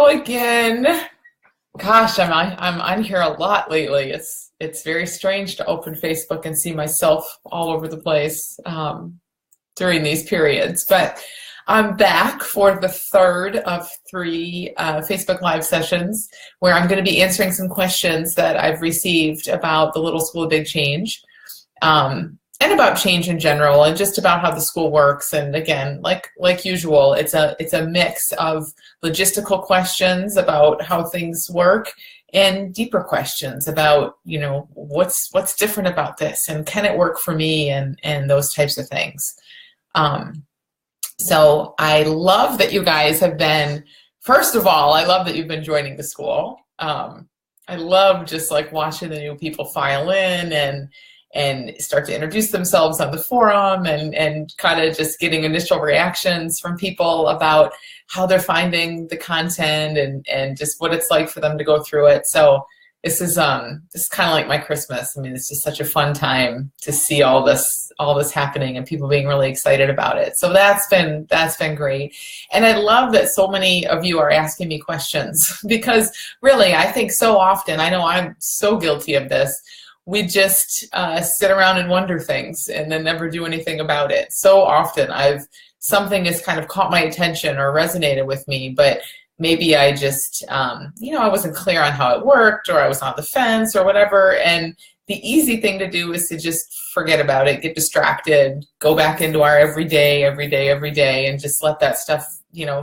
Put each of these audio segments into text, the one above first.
Again. Gosh, I'm on here a lot lately. It's very strange to open Facebook and see myself all over the place during these periods. But I'm back for the third of three Facebook Live sessions where I'm going to be answering some questions that I've received about the Little School of Big Change. And about change in general, and just about how the school works. And again, like usual, it's a mix of logistical questions about how things work and deeper questions about, you know, what's different about this, and can it work for me, and those types of things. So I love that you guys have been. First of all, I love that you've been joining the school. I love just like watching the new people file in and start to introduce themselves on the forum, and kind of just getting initial reactions from people about how they're finding the content and just what it's like for them to go through it. So this is kind of like my Christmas. I mean, it's just such a fun time to see all this happening and people being really excited about it. So that's been great. And I love that so many of you are asking me questions, because really, I think so often, I know I'm so guilty of this, we just sit around and wonder things and then never do anything about it. So often something has kind of caught my attention or resonated with me, but maybe I just, I wasn't clear on how it worked, or I was on the fence or whatever. And the easy thing to do is to just forget about it, get distracted, go back into our everyday, and just let that stuff,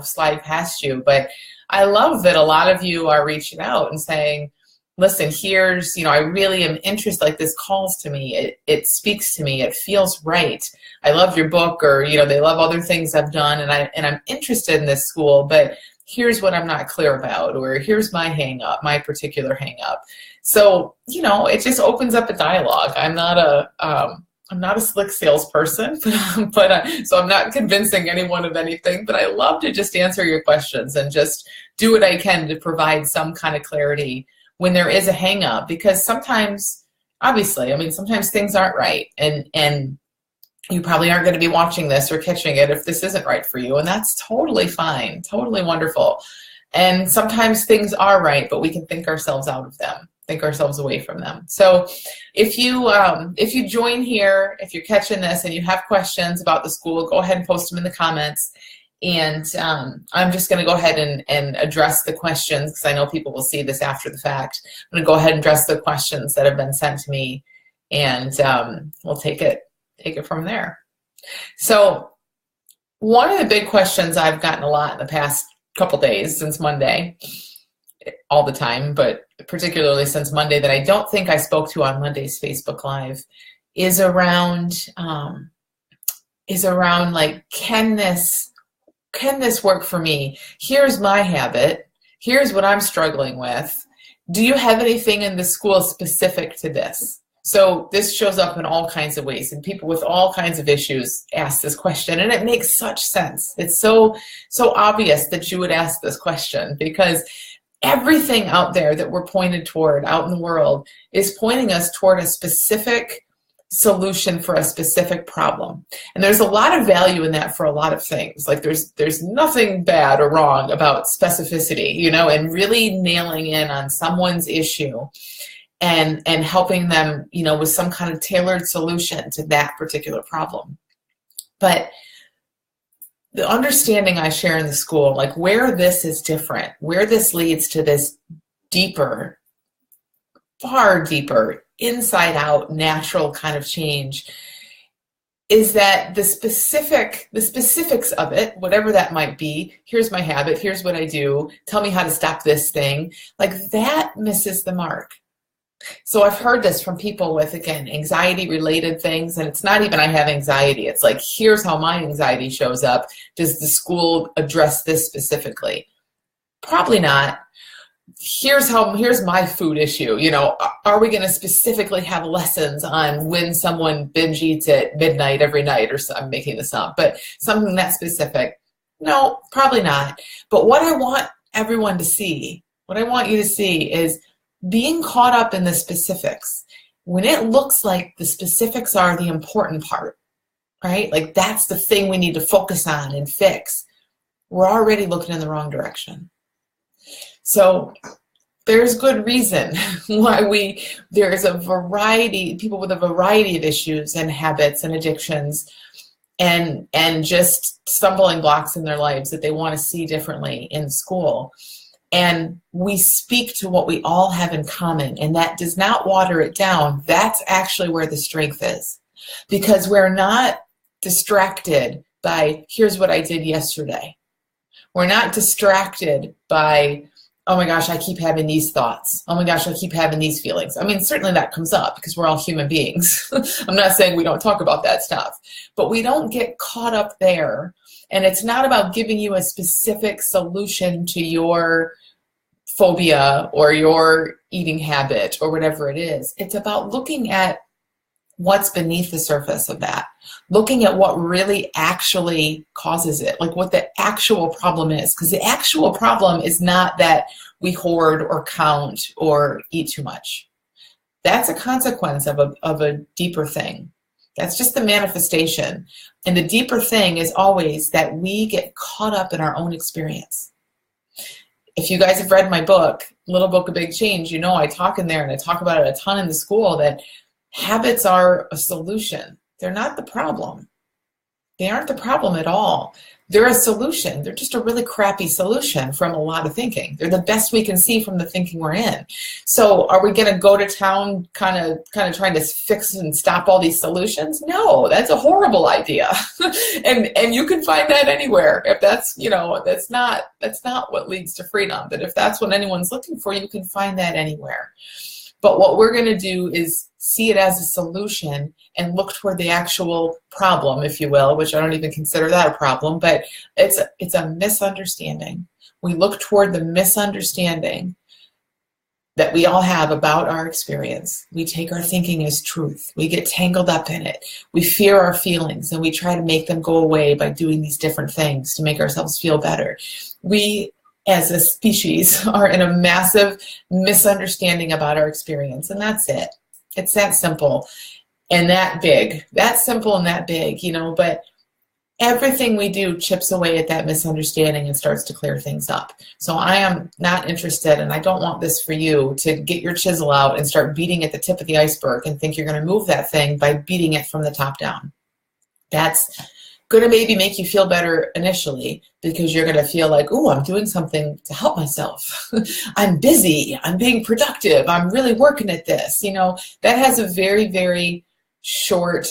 slide past you. But I love that a lot of you are reaching out and saying, listen, here's, I really am interested, like this calls to me, it speaks to me, it feels right. I love your book, or, they love other things I've done, and I'm interested in this school, but here's what I'm not clear about, or here's my hang up, my particular hang up. So, it just opens up a dialogue. I'm not a slick salesperson, but so I'm not convincing anyone of anything, but I love to just answer your questions and just do what I can to provide some kind of clarity when there is a hang up, because sometimes, obviously, sometimes things aren't right, and you probably aren't going to be watching this or catching it if this isn't right for you, and that's totally fine, totally wonderful. And sometimes things are right, but we can think ourselves out of them, think ourselves away from them. So if you join here, if you're catching this and you have questions about the school, go ahead and post them in the comments. And I'm just going to go ahead and address the questions, because I know people will see this after the fact. I'm going to go ahead and address the questions that have been sent to me, and we'll take it from there. So one of the big questions I've gotten a lot in the past couple days, since Monday, all the time, but particularly since Monday, that I don't think I spoke to on Monday's Facebook Live, is around like, can this work for me? Here's my habit. Here's what I'm struggling with. Do you have anything in the school specific to this? So this shows up in all kinds of ways, and people with all kinds of issues ask this question, and it makes such sense. It's so obvious that you would ask this question, because everything out there that we're pointed toward out in the world is pointing us toward a specific solution for a specific problem. And there's a lot of value in that for a lot of things. Like there's nothing bad or wrong about specificity, and really nailing in on someone's issue and helping them, with some kind of tailored solution to that particular problem. But the understanding I share in the school, like where this is different, where this leads to this deeper, far deeper, inside out, natural kind of change, is that the specifics of it, whatever that might be, here's my habit, here's what I do, tell me how to stop this thing, like that misses the mark. So I've heard this from people with, again, anxiety related things, and it's not even I have anxiety, it's like, here's how my anxiety shows up. Does the school address this specifically? Probably not. Here's my food issue. Are we going to specifically have lessons on when someone binge eats at midnight every night, or I'm making this up, but something that specific? No, probably not. But what I want everyone to see, what I want you to see is being caught up in the specifics. When it looks like the specifics are the important part, right? Like that's the thing we need to focus on and fix. We're already looking in the wrong direction. So there's good reason why there's a variety, people with a variety of issues and habits and addictions and just stumbling blocks in their lives that they want to see differently in school. And we speak to what we all have in common, and that does not water it down. That's actually where the strength is, because we're not distracted by, here's what I did yesterday. We're not distracted by, oh my gosh, I keep having these thoughts. Oh my gosh, I keep having these feelings. I mean, certainly that comes up because we're all human beings. I'm not saying we don't talk about that stuff, but we don't get caught up there. And it's not about giving you a specific solution to your phobia or your eating habit or whatever it is. It's about looking at what's beneath the surface of that, looking at what really actually causes it, like what the actual problem is. Because the actual problem is not that we hoard or count or eat too much. That's a consequence of a deeper thing. That's just the manifestation. And the deeper thing is always that we get caught up in our own experience. If you guys have read my book, Little Book of Big Change, you know I talk in there, and I talk about it a ton in the school, that habits are a solution. They're not the problem. They aren't the problem at all. They're a solution. They're just a really crappy solution from a lot of thinking. They're the best we can see from the thinking we're in. So are we going to go to town kind of trying to fix and stop all these solutions? No, that's a horrible idea. and you can find that anywhere. If that's, that's not what leads to freedom. But if that's what anyone's looking for, you can find that anywhere. But what we're going to do is see it as a solution and look toward the actual problem, if you will, which I don't even consider that a problem, but it's a misunderstanding. We look toward the misunderstanding that we all have about our experience. We take our thinking as truth. We get tangled up in it. We fear our feelings, and we try to make them go away by doing these different things to make ourselves feel better. We, as a species, are in a massive misunderstanding about our experience, and that's it. It's that simple and that big. That simple and that big, but everything we do chips away at that misunderstanding and starts to clear things up. So I am not interested, and I don't want this for you, to get your chisel out and start beating at the tip of the iceberg and think you're going to move that thing by beating it from the top down. That's going to maybe make you feel better initially, because you're going to feel like, oh, I'm doing something to help myself. I'm busy. I'm being productive. I'm really working at this. That has a very, very short,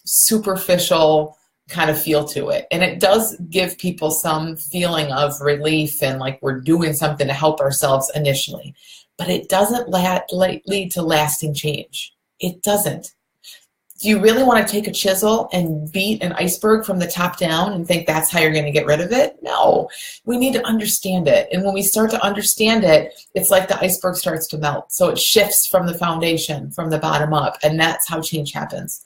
superficial kind of feel to it. And it does give people some feeling of relief and like we're doing something to help ourselves initially. But it doesn't lead to lasting change. It doesn't. Do you really want to take a chisel and beat an iceberg from the top down and think that's how you're going to get rid of it? No, we need to understand it. And when we start to understand it, it's like the iceberg starts to melt. So it shifts from the foundation, from the bottom up, and that's how change happens.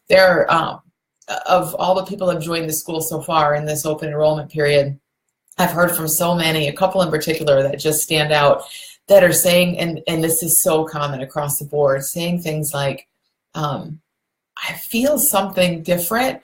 There, of all the people that have joined the school so far in this open enrollment period, I've heard from so many, a couple in particular that just stand out, that are saying, and this is so common across the board, saying things like, I feel something different.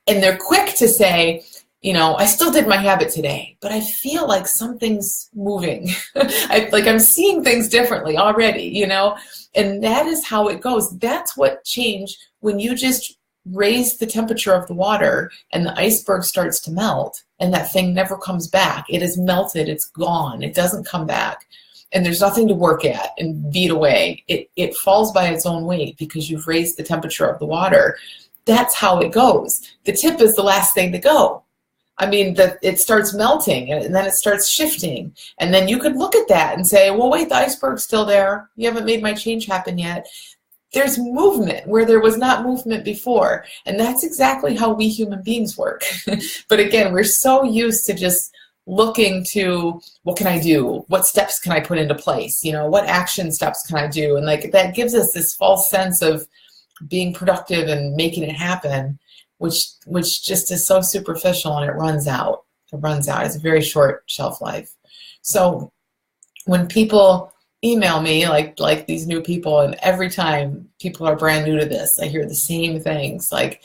And they're quick to say, I still did my habit today, but I feel like something's moving. I'm seeing things differently already, and that is how it goes. That's what change, when you just raise the temperature of the water and the iceberg starts to melt and that thing never comes back. It is melted. It's gone. It doesn't come back. And there's nothing to work at and beat away. It falls by its own weight because you've raised the temperature of the water. That's how it goes. The tip is the last thing to go. It starts melting and then it starts shifting. And then you could look at that and say, well, wait, the iceberg's still there. You haven't made my change happen yet. There's movement where there was not movement before. And that's exactly how we human beings work. But again, we're so used to just looking to, what can I do? What steps can I put into place? What action steps can I do? And that gives us this false sense of being productive and making it happen, which just is so superficial, and it runs out. It's a very short shelf life. So when people email me, like these new people, and every time people are brand new to this, I hear the same things, like,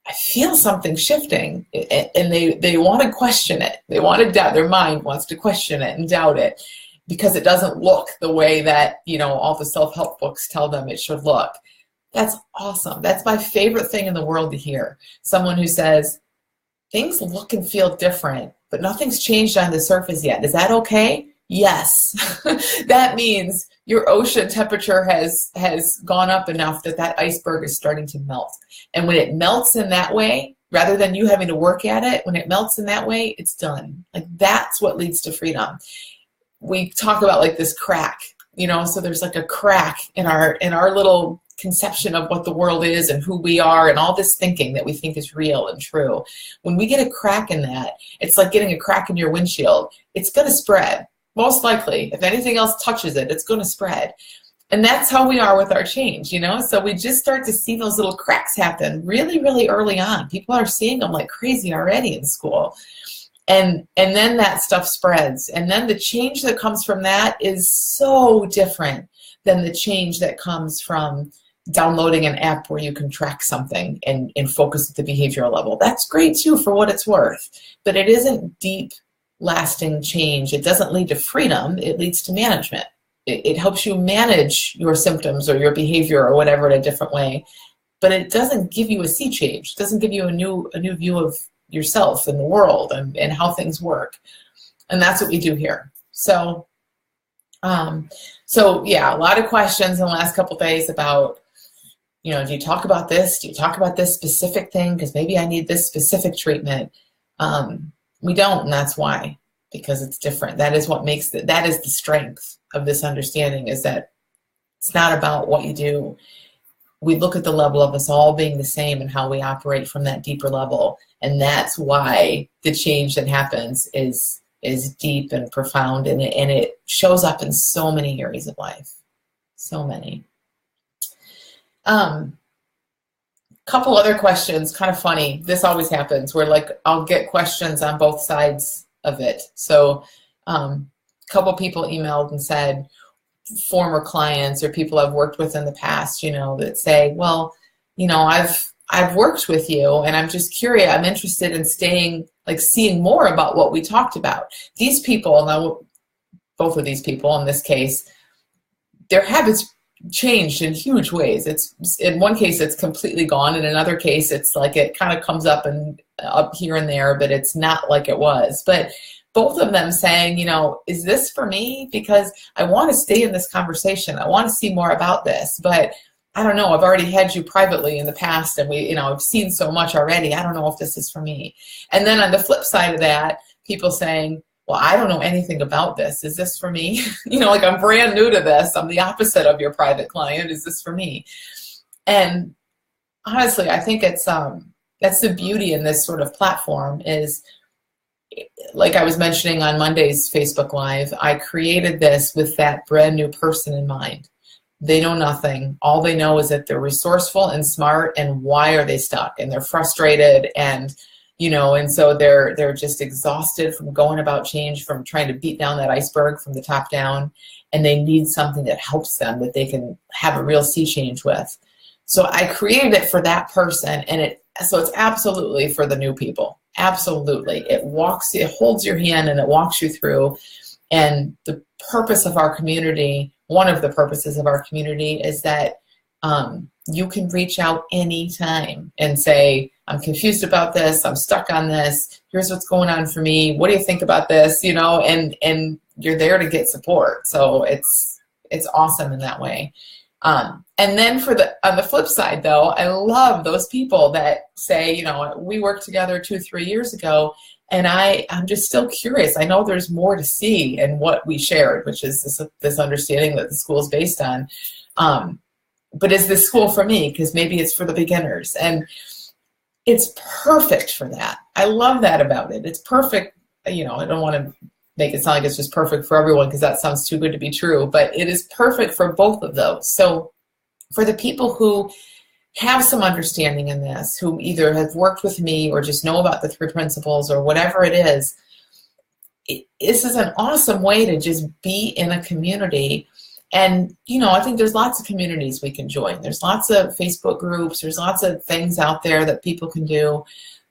I feel something shifting, and they want to question it. They want to doubt, their mind wants to question it and doubt it because it doesn't look the way that, all the self-help books tell them it should look. That's awesome. That's my favorite thing in the world to hear. Someone who says, things look and feel different, but nothing's changed on the surface yet. Is that okay? Yes. That means your ocean temperature has gone up enough that iceberg is starting to melt. And when it melts in that way, rather than you having to work at it, when it melts in that way, it's done. Like, that's what leads to freedom. We talk about like this crack, so there's like a crack in our little conception of what the world is and who we are and all this thinking that we think is real and true. When we get a crack in that, it's like getting a crack in your windshield. It's going to spread, most likely. If anything else touches it, it's going to spread. And that's how we are with our change, So we just start to see those little cracks happen really, really early on. People are seeing them like crazy already in school. And then that stuff spreads. And then the change that comes from that is so different than the change that comes from downloading an app where you can track something and focus at the behavioral level. That's great too, for what it's worth, but it isn't deep, lasting change. It doesn't lead to freedom. It leads to management. It helps you manage your symptoms or your behavior or whatever in a different way, but it doesn't give you a sea change. It doesn't give you a new view of yourself and the world and how things work. And that's what we do here. So yeah, a lot of questions in the last couple of days about, do you talk about this? Do you talk about this specific thing? Because maybe I need this specific treatment. We don't, and that's why, because it's different. That is what makes that is the strength of this understanding, is that it's not about what you do. We look at the level of us all being the same and how we operate from that deeper level. And that's why the change that happens is deep and profound, and it shows up in so many areas of life. So many. Couple other questions, kind of funny. This always happens where I'll get questions on both sides of it. So a couple people emailed and said, former clients or people I've worked with in the past, that say, well, I've worked with you and I'm just curious, I'm interested in seeing more about what we talked about. These people, now both of these people in this case, their habits changed in huge ways. It's in one case it's completely gone. In another case it's like it kind of comes up here and there, but it's not like it was. But both of them saying, is this for me? Because I want to stay in this conversation. I want to see more about this, but I don't know. I've already had you privately in the past, and I've seen so much already. I don't know if this is for me. And then on the flip side of that, people saying, well, I don't know anything about this. Is this for me? I'm brand new to this. I'm the opposite of your private client. Is this for me? And honestly, I think it's that's the beauty in this sort of platform is, like I was mentioning on Monday's Facebook Live, I created this with that brand new person in mind. They know nothing. All they know is that they're resourceful and smart, and why are they stuck? And they're frustrated, and and so they're just exhausted from going about change, from trying to beat down that iceberg from the top down, and they need something that helps them, that they can have a real sea change with. So I created it for that person, and so it's absolutely for the new people. Absolutely. It holds your hand and it walks you through. And the purpose of our community, one of the purposes of our community, is that you can reach out anytime and say, I'm confused about this, I'm stuck on this, here's what's going on for me, what do you think about this, and you're there to get support. So it's awesome in that way. And then on the flip side, though, I love those people that say, we worked together 2-3 years ago, and I'm just still curious. I know there's more to see in what we shared, which is this understanding that the school is based on. But is this school for me? Because maybe it's for the beginners. And it's perfect for that. I love that about it. It's perfect. I don't want to make it sound like it's just perfect for everyone, because that sounds too good to be true, but it is perfect for both of those. So for the people who have some understanding in this, who either have worked with me or just know about the 3 principles or whatever it is, this is an awesome way to just be in a community And, you know, I think there's lots of communities we can join. There's lots of Facebook groups. There's lots of things out there that people can do.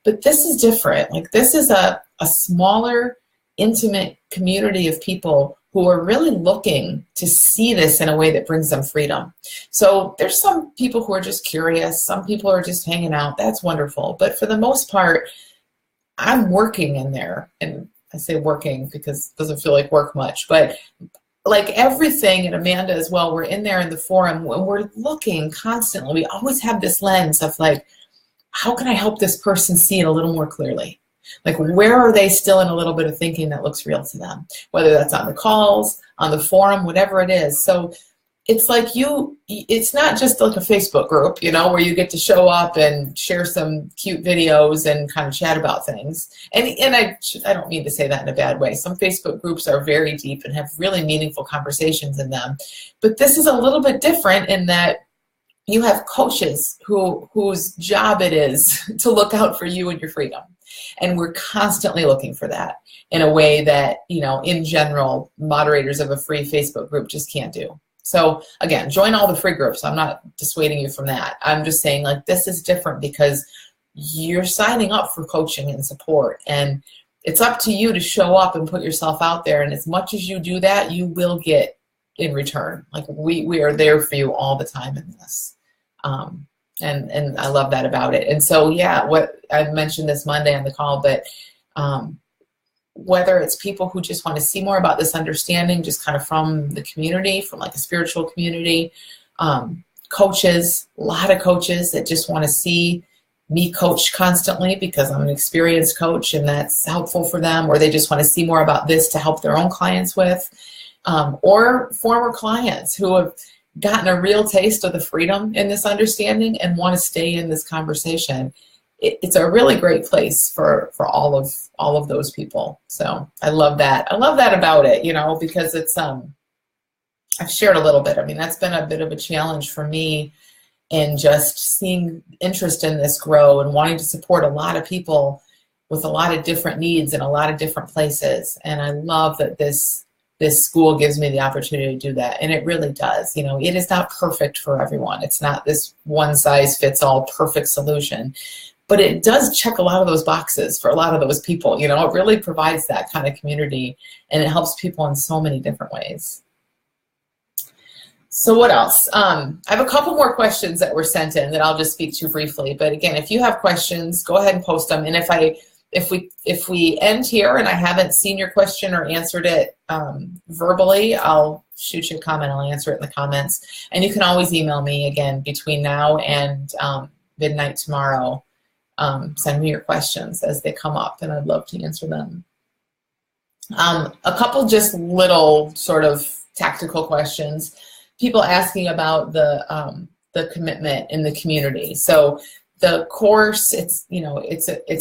But this is different. Like, this is a smaller, intimate community of people who are really looking to see this in a way that brings them freedom. So there's some people who are just curious. Some people are just hanging out. That's wonderful. But for the most part, I'm working in there. And I say working because it doesn't feel like work much. But like everything, and Amanda as well, we're in there in the forum, and we're looking constantly. We always have this lens of like, how can I help this person see it a little more clearly? Like, where are they still in a little bit of thinking that looks real to them? Whether that's on the calls, on the forum, whatever it is. So it's like it's not just like a Facebook group, you know, where you get to show up and share some cute videos and kind of chat about things. And I don't mean to say that in a bad way. Some Facebook groups are very deep and have really meaningful conversations in them. But this is a little bit different in that you have coaches whose job it is to look out for you and your freedom. And we're constantly looking for that in a way that, you know, in general, moderators of a free Facebook group just can't do. So again, join all the free groups. I'm not dissuading you from that. I'm just saying, like, this is different because you're signing up for coaching and support. And it's up to you to show up and put yourself out there. And as much as you do that, you will get in return. Like, we are there for you all the time in this. And I love that about it. And so, yeah, what I mentioned this Monday on the call, but whether it's people who just want to see more about this understanding, just kind of from the community, from like a spiritual community, coaches, a lot of coaches that just want to see me coach constantly because I'm an experienced coach and that's helpful for them, or they just want to see more about this to help their own clients with, or former clients who have gotten a real taste of the freedom in this understanding and want to stay in this conversation. It's a really great place for all of those people. So I love that. I love that about it, you know, because it's I've shared a little bit. I mean, that's been a bit of a challenge for me in just seeing interest in this grow and wanting to support a lot of people with a lot of different needs in a lot of different places. And I love that this school gives me the opportunity to do that. And it really does. You know, it is not perfect for everyone. It's not this one size fits all perfect solution, but it does check a lot of those boxes for a lot of those people. You know, it really provides that kind of community and it helps people in so many different ways. So what else? I have a couple more questions that were sent in that I'll just speak to briefly. But again, if you have questions, go ahead and post them. And if we end here and I haven't seen your question or answered it verbally, I'll shoot you a comment. I'll answer it in the comments. And you can always email me again between now and midnight tomorrow. Send me your questions as they come up, and I'd love to answer them. A couple just little sort of tactical questions. People asking about the commitment in the community. So the course, it's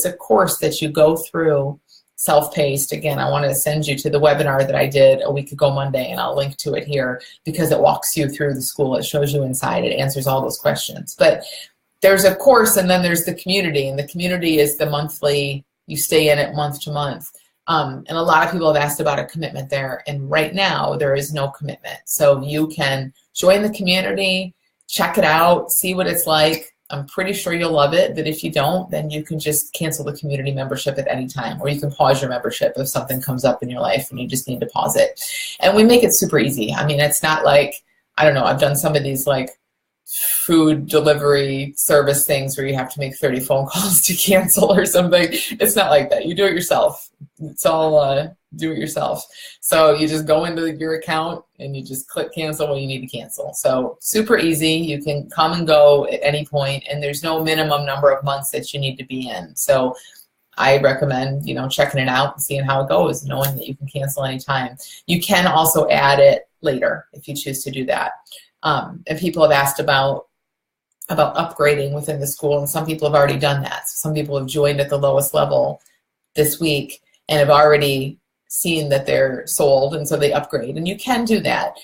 a course that you go through self-paced. Again, I want to send you to the webinar that I did a week ago Monday, and I'll link to it here because it walks you through the school. It shows you inside. It answers all those questions. But there's a course, and then there's the community, and the community is the monthly, you stay in it month to month. And a lot of people have asked about a commitment there, and right now there is no commitment. So you can join the community, check it out, see what it's like. I'm pretty sure you'll love it, but if you don't, then you can just cancel the community membership at any time, or you can pause your membership if something comes up in your life and you just need to pause it. And we make it super easy. I mean, it's not like, I don't know, I've done some of these like food delivery service things where you have to make 30 phone calls to cancel or something. It's not like that. You do it yourself. It's all do it yourself. So you just go into your account and you just click cancel when you need to cancel. So super easy. You can come and go at any point, and there's no minimum number of months that you need to be in. So I recommend, you know, checking it out and seeing how it goes, knowing that you can cancel anytime. You can also add it later if you choose to do that. And people have asked about upgrading within the school, and some people have already done that. So some people have joined at the lowest level this week and have already seen that they're sold, and so they upgrade. And you can do that.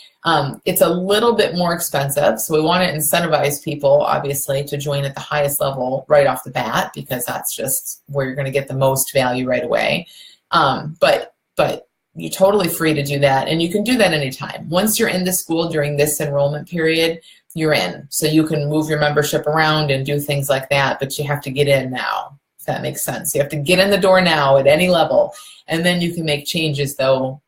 It's a little bit more expensive, so we want to incentivize people, obviously, to join at the highest level right off the bat, because that's just where you're going to get the most value right away. But you're totally free to do that, and you can do that anytime. Once you're in the school during this enrollment period, you're in. So you can move your membership around and do things like that, but you have to get in now, if that makes sense. You have to get in the door now at any level, and then you can make changes, though,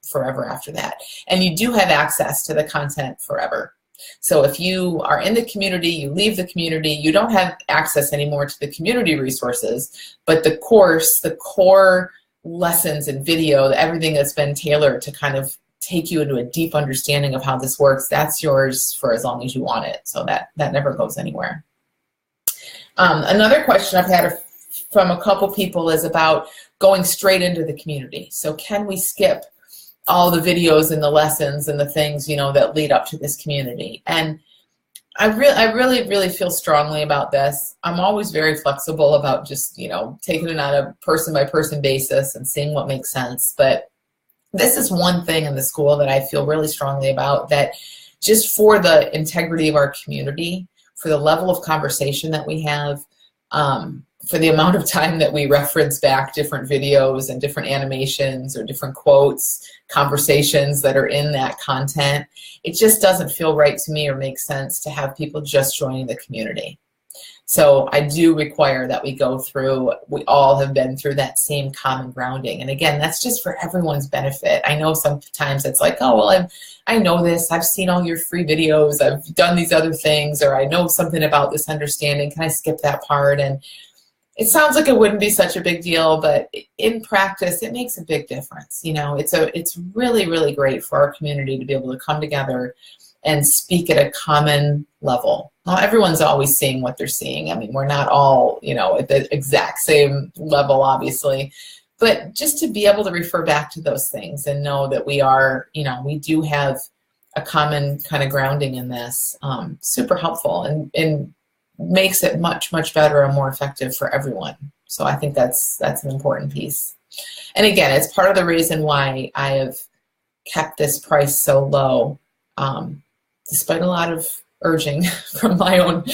forever after that. And you do have access to the content forever. So if you are in the community, you leave the community, you don't have access anymore to the community resources, but the course, the core lessons and video, everything that's been tailored to kind of take you into a deep understanding of how this works, that's yours for as long as you want it. So that never goes anywhere. Another question I've had from a couple people is about going straight into the community. So can we skip all the videos and the lessons and the things, you know, that lead up to this community? And I really feel strongly about this. I'm always very flexible about just, you know, taking it on a person-by-person basis and seeing what makes sense. But this is one thing in the school that I feel really strongly about, that just for the integrity of our community, for the level of conversation that we have, for the amount of time that we reference back different videos and different animations or different quotes, conversations that are in that content, it just doesn't feel right to me or make sense to have people just joining the community. So I do require that we go through, we all have been through that same common grounding. And again, that's just for everyone's benefit. I know sometimes it's like, oh, well, I know this, I've seen all your free videos, I've done these other things, or I know something about this understanding, can I skip that part? And it sounds like it wouldn't be such a big deal, but in practice, it makes a big difference. You know, it's really, really great for our community to be able to come together and speak at a common level. Well, everyone's always seeing what they're seeing. I mean, we're not all, you know, at the exact same level, obviously, but just to be able to refer back to those things and know that we are, you know, we do have a common kind of grounding in this, super helpful and makes it much, much better and more effective for everyone. So I think that's an important piece. And again, it's part of the reason why I have kept this price so low, despite a lot of urging from my own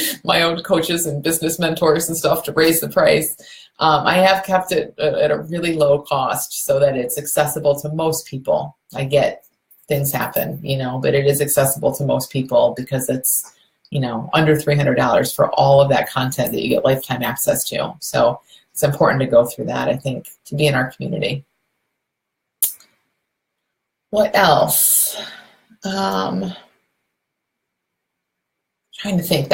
coaches and business mentors and stuff to raise the price. I have kept it at a really low cost so that it's accessible to most people. I get things happen, you know, but it is accessible to most people because it's, you know, under $300 for all of that content that you get lifetime access to. So it's important to go through that, I think, to be in our community. What else? Trying to think.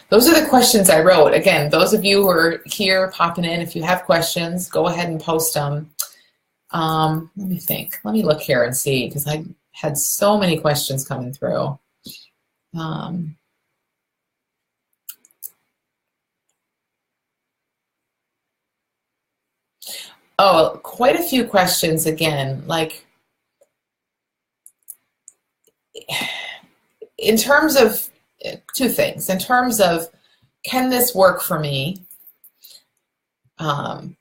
Those are the questions I wrote. Again, those of you who are here popping in, if you have questions, go ahead and post them. Let me think. Let me look here and see, because I had so many questions coming through. Oh, quite a few questions again, like in terms of two things. In terms of, can this work for me? And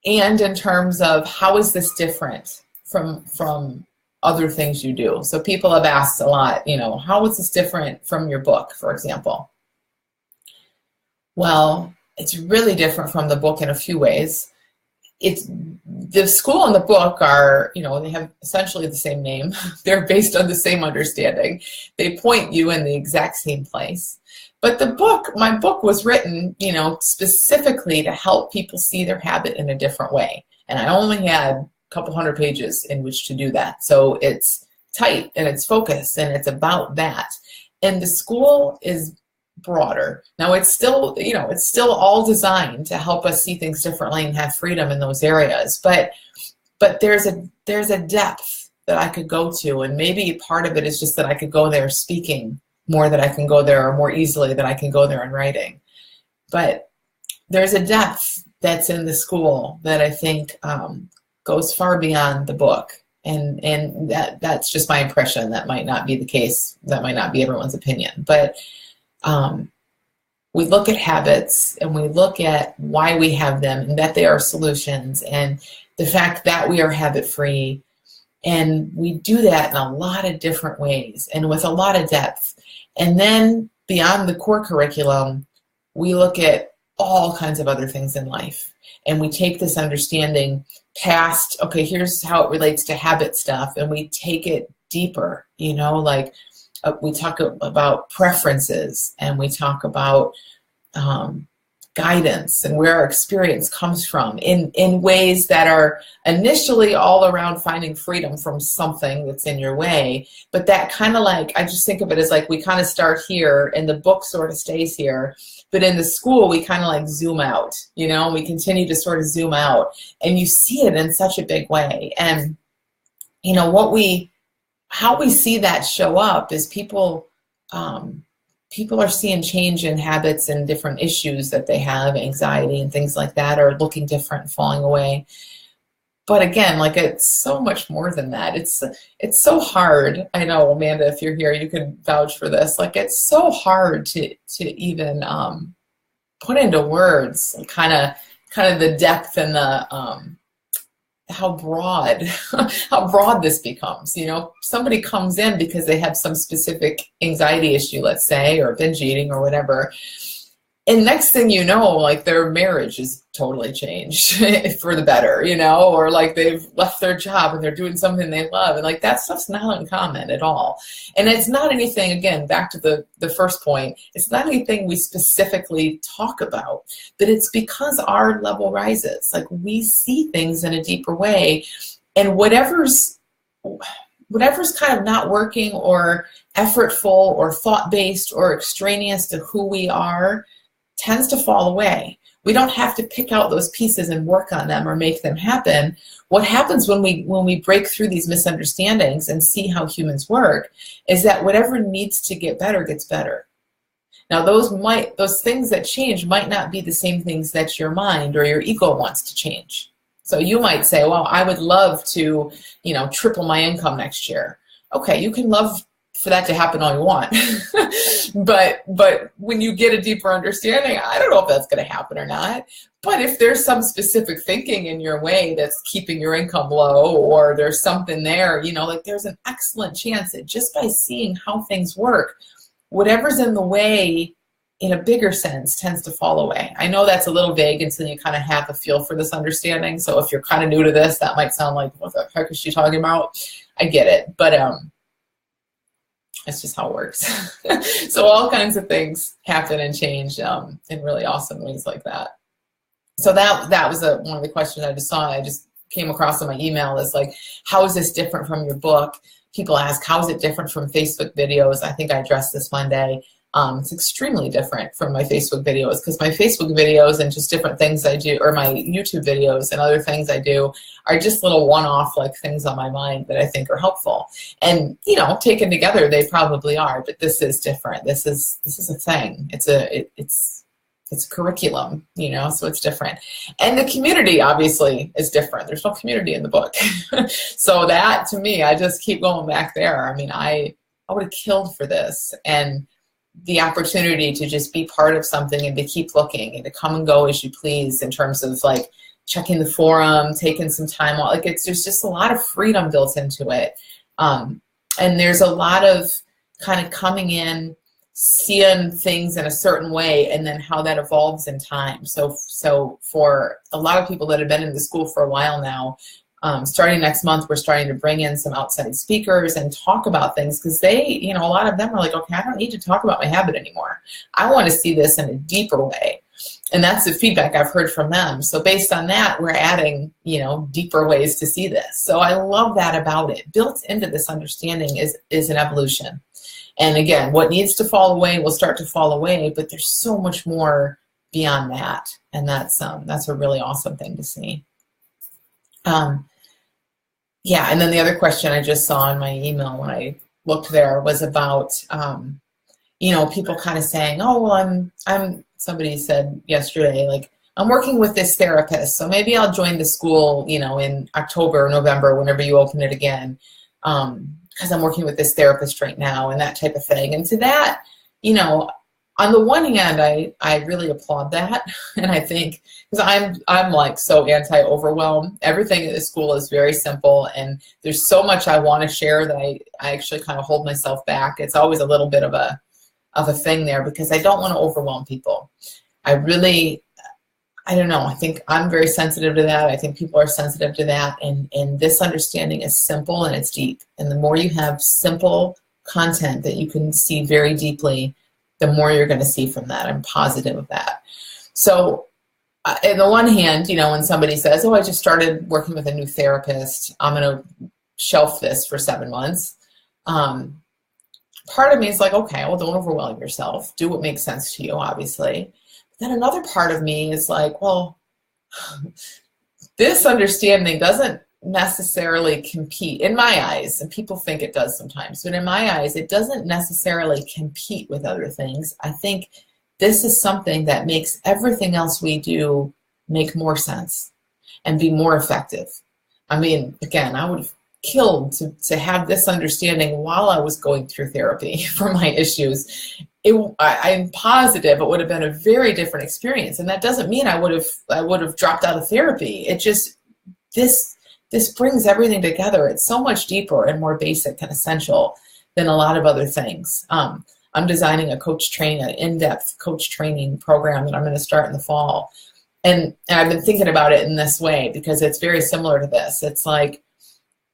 in terms of, how is this different from other things you do? So people have asked a lot, you know, how is this different from your book, for example? Well, it's really different from the book in a few ways. The school and the book are, you know, they have essentially the same name. They're based on the same understanding. They point you in the exact same place. But the book, my book was written, you know, specifically to help people see their habit in a different way. And I only had a couple hundred pages in which to do that. So it's tight and it's focused and it's about that. And the school is broader. Now it's still, you know, it's still all designed to help us see things differently and have freedom in those areas. But there's a depth that I could go to, and maybe part of it is just that I could go there speaking more than I can go there, or more easily than I can go there in writing. But there's a depth that's in the school that I think goes far beyond the book. And that's just my impression. That might not be the case. That might not be everyone's opinion. But we look at habits and we look at why we have them and that they are solutions, and the fact that we are habit-free. And we do that in a lot of different ways and with a lot of depth. And then beyond the core curriculum, we look at all kinds of other things in life. And we take this understanding past, okay, here's how it relates to habit stuff, and we take it deeper, you know, like we talk about preferences, and we talk about guidance and where our experience comes from in ways that are initially all around finding freedom from something that's in your way. But that kind of like, I just think of it as like we kind of start here and the book sort of stays here. But in the school, we kind of like zoom out, you know, we continue to sort of zoom out, and you see it in such a big way. And, you know, how we see that show up is people are seeing change in habits and different issues that they have, anxiety and things like that, are looking different, falling away. But again, like, it's so much more than that. It's so hard. I know, Amanda, if you're here, you can vouch for this. Like, it's so hard to even put into words kind of the depth and the how broad this becomes. You know, somebody comes in because they have some specific anxiety issue, let's say, or binge eating or whatever. And next thing you know, like, their marriage is totally changed for the better, you know, or like they've left their job and they're doing something they love. And like, that stuff's not uncommon at all. And it's not anything, again, back to the first point, it's not anything we specifically talk about, but it's because our level rises. Like, we see things in a deeper way, and whatever's kind of not working or effortful or thought-based or extraneous to who we are tends to fall away. We don't have to pick out those pieces and work on them or make them happen. What happens when we break through these misunderstandings and see how humans work is that whatever needs to get better gets better. Now, those things that change might not be the same things that your mind or your ego wants to change. So you might say, well, I would love to, you know, triple my income next year. Okay, you can love for that to happen all you want. but when you get a deeper understanding, I don't know if that's going to happen or not. But if there's some specific thinking in your way that's keeping your income low, or there's something there, you know, like, there's an excellent chance that just by seeing how things work, whatever's in the way in a bigger sense tends to fall away. I know that's a little vague until you kind of have a feel for this understanding. So if you're kind of new to this, that might sound like, what the heck is she talking about? I get it. But that's just how it works. So all kinds of things happen and change in really awesome ways like that. So that was one of the questions I just saw. I just came across in my email is like, how is this different from your book? People ask, how is it different from Facebook videos? I think I addressed this one day. It's extremely different from my Facebook videos, because my Facebook videos and just different things I do, or my YouTube videos and other things I do, are just little one-off like things on my mind that I think are helpful. And, you know, taken together, they probably are, but this is different. This is a thing. It's a curriculum, you know, so it's different. And the community obviously is different. There's no community in the book. So that, to me, I just keep going back there. I mean, I would have killed for this. And the opportunity to just be part of something and to keep looking and to come and go as you please, in terms of like checking the forum, taking some time off. Like, there's just a lot of freedom built into it. And there's a lot of kind of coming in, seeing things in a certain way, and then how that evolves in time. So for a lot of people that have been in the school for a while now, starting next month, we're starting to bring in some outside speakers and talk about things, because they, you know, a lot of them are like, okay, I don't need to talk about my habit anymore. I want to see this in a deeper way. And that's the feedback I've heard from them. So based on that, we're adding, you know, deeper ways to see this. So I love that about it. Built into this understanding is an evolution. And again, what needs to fall away will start to fall away, but there's so much more beyond that. And that's a really awesome thing to see. Yeah, and then the other question I just saw in my email when I looked there was about, you know, people kind of saying, oh, well, somebody said yesterday, like, I'm working with this therapist, so maybe I'll join the school, you know, in October or November, whenever you open it again, because I'm working with this therapist right now, and that type of thing. And to that, you know, on the one hand, I really applaud that. And I think, because I'm like so anti-overwhelm. Everything at the school is very simple, and there's so much I want to share that I actually kind of hold myself back. It's always a little bit of a thing there, because I don't want to overwhelm people. I I don't know. I think I'm very sensitive to that. I think people are sensitive to that. And this understanding is simple and it's deep. And the more you have simple content that you can see very deeply, the more you're going to see from that. I'm positive of that. So on the one hand, you know, when somebody says, oh, I just started working with a new therapist, I'm going to shelf this for 7 months. Part of me is like, okay, well, don't overwhelm yourself. Do what makes sense to you, obviously. Then another part of me is like, well, this understanding doesn't necessarily compete, in my eyes, and people think it does sometimes, but in my eyes, it doesn't necessarily compete with other things. I think this is something that makes everything else we do make more sense and be more effective. I mean, again, I would have killed to have this understanding while I was going through therapy for my issues. I'm positive it would have been a very different experience, and that doesn't mean I would have dropped out of therapy. It just this brings everything together. It's so much deeper and more basic and essential than a lot of other things. I'm designing an in-depth coach training program that I'm going to start in the fall, and I've been thinking about it in this way because it's very similar to this. It's like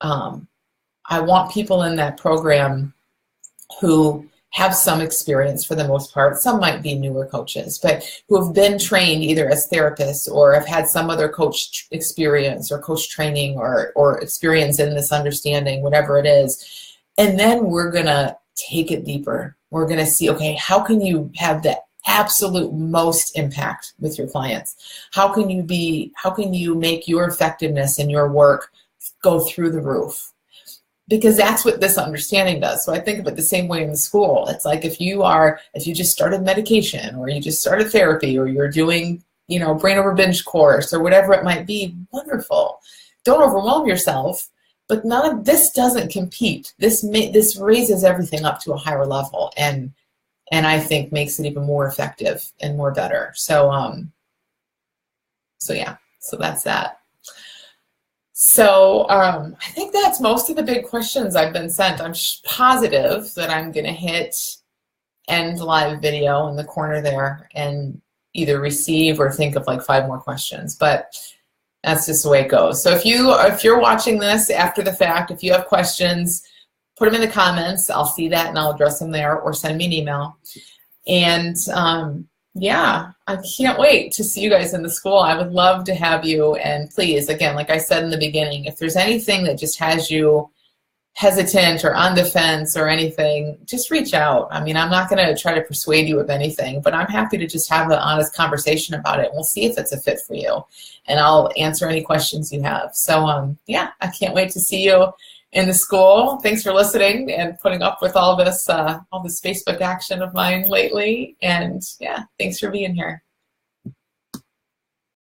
I want people in that program who have some experience for the most part. Some might be newer coaches, but who have been trained either as therapists or have had some other coach experience or coach training or experience in this understanding, whatever it is. And then we're going to take it deeper. We're going to see, okay, how can you have the absolute most impact with your clients? How can you make your effectiveness in your work go through the roof? Because that's what this understanding does. So I think of it the same way in the school. It's like if you just started medication or you just started therapy or you're doing, you know, brain over binge course or whatever it might be, wonderful. Don't overwhelm yourself, but none of this doesn't compete. This raises everything up to a higher level and I think makes it even more effective and more better. So yeah, so that's that. So I think that's most of the big questions I've been sent. I'm positive that I'm going to hit end live video in the corner there and either receive or think of like 5 more questions, but that's just the way it goes. So if you're watching this after the fact, if you have questions, put them in the comments. I'll see that and I'll address them there, or send me an email. And yeah, I can't wait to see you guys in the school. I would love to have you. And please, again, like I said in the beginning, if there's anything that just has you hesitant or on the fence or anything, just reach out. I mean, I'm not going to try to persuade you of anything, but I'm happy to just have an honest conversation about it. And we'll see if it's a fit for you. And I'll answer any questions you have. So yeah, I can't wait to see you in the school. Thanks for listening and putting up with all this Facebook action of mine lately. And yeah, thanks for being here.